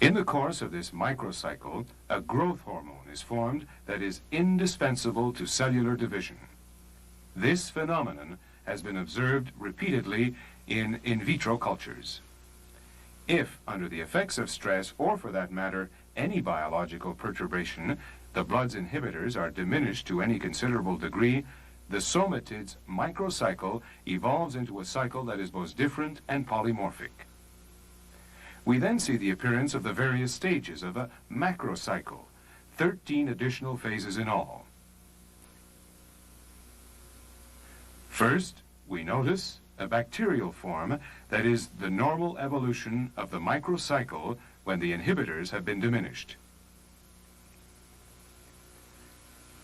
In the course of this microcycle, a growth hormone is formed that is indispensable to cellular division. This phenomenon has been observed repeatedly in vitro cultures. If, under the effects of stress, or for that matter, any biological perturbation, the blood's inhibitors are diminished to any considerable degree, the somatid's microcycle evolves into a cycle that is both different and polymorphic. We then see the appearance of the various stages of a macrocycle, 13 additional phases in all. First, we notice a bacterial form that is the normal evolution of the microcycle when the inhibitors have been diminished.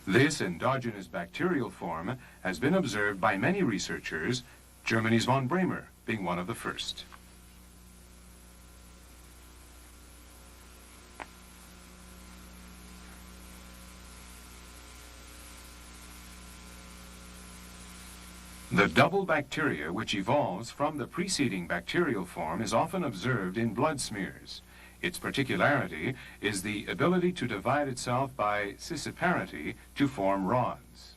This endogenous bacterial form has been observed by many researchers, Germany's von Bremer being one of the first. The double bacteria which evolves from the preceding bacterial form is often observed in blood smears. Its particularity is the ability to divide itself by scissiparity to form rods.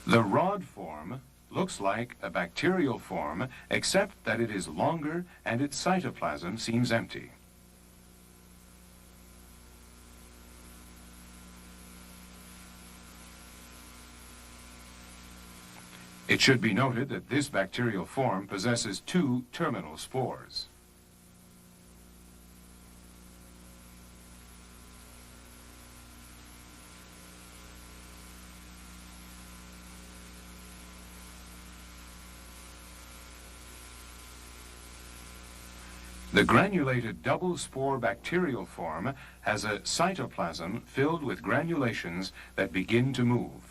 The rod form looks like a bacterial form, except that it is longer and its cytoplasm seems empty. It should be noted that this bacterial form possesses two terminal spores. The granulated double-spore bacterial form has a cytoplasm filled with granulations that begin to move.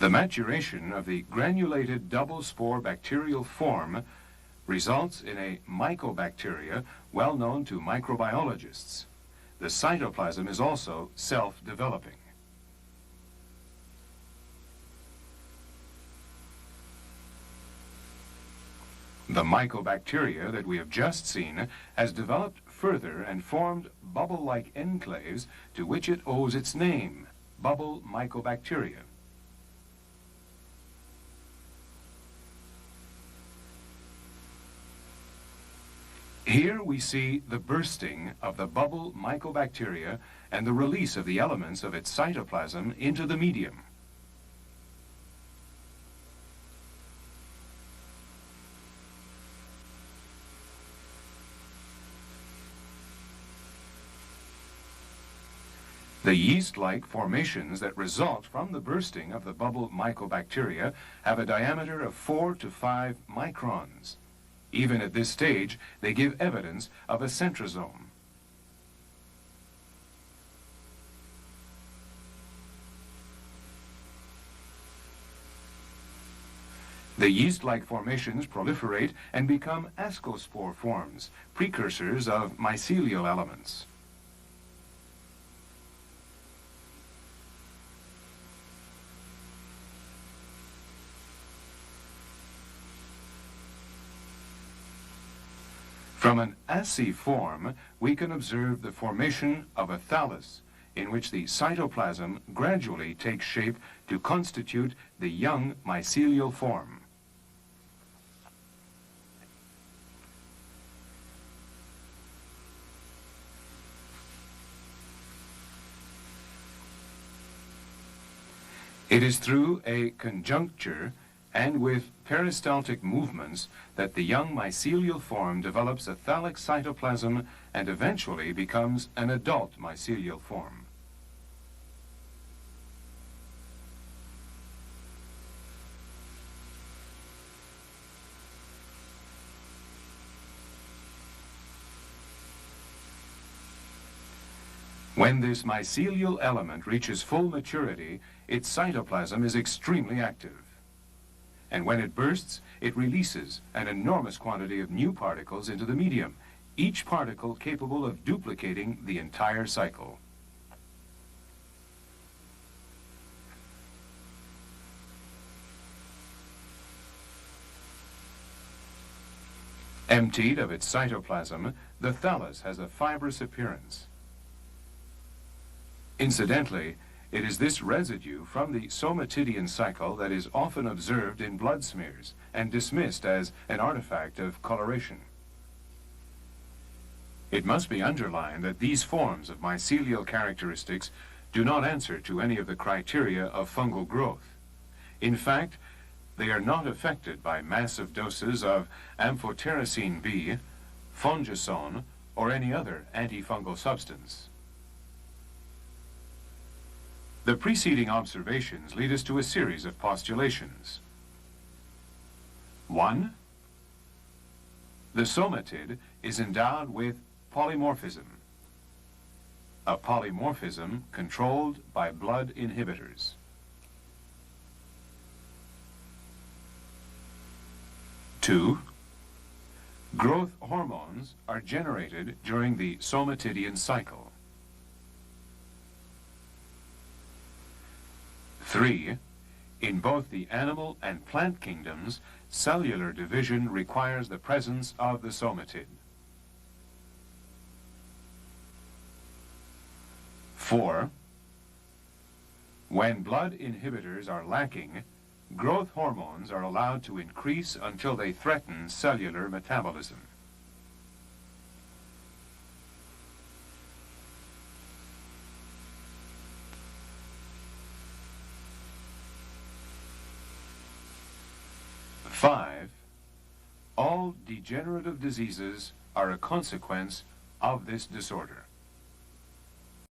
The maturation of the granulated double-spore bacterial form results in a mycobacteria well known to microbiologists. The cytoplasm is also self-developing. The mycobacteria that we have just seen has developed further and formed bubble-like enclaves to which it owes its name, bubble mycobacteria. Here we see the bursting of the bubble mycobacteria and the release of the elements of its cytoplasm into the medium. The yeast-like formations that result from the bursting of the bubble mycobacteria have a diameter of 4 to 5 microns. Even at this stage, they give evidence of a centrosome. The yeast-like formations proliferate and become ascospore forms, precursors of mycelial elements. From an assay form, we can observe the formation of a thallus, in which the cytoplasm gradually takes shape to constitute the young mycelial form. It is through a conjuncture and with peristaltic movements that the young mycelial form develops a thallic cytoplasm and eventually becomes an adult mycelial form. When this mycelial element reaches full maturity, its cytoplasm is extremely active. and when it bursts, it releases an enormous quantity of new particles into the medium, each particle capable of duplicating the entire cycle. Emptied of its cytoplasm, the thallus has a fibrous appearance. Incidentally, it is this residue from the somatidian cycle that is often observed in blood smears and dismissed as an artifact of coloration. It must be underlined that these forms of mycelial characteristics do not answer to any of the criteria of fungal growth. In fact, they are not affected by massive doses of amphotericin B, fungicide, or any other antifungal substance. The preceding observations lead us to a series of postulations. 1. The somatid is endowed with polymorphism, a polymorphism controlled by blood inhibitors. 2. Growth hormones are generated during the somatidian cycle. 3. In both the animal and plant kingdoms, cellular division requires the presence of the somatid. 4. When blood inhibitors are lacking, growth hormones are allowed to increase until they threaten cellular metabolism. Five, all degenerative diseases are a consequence of this disorder.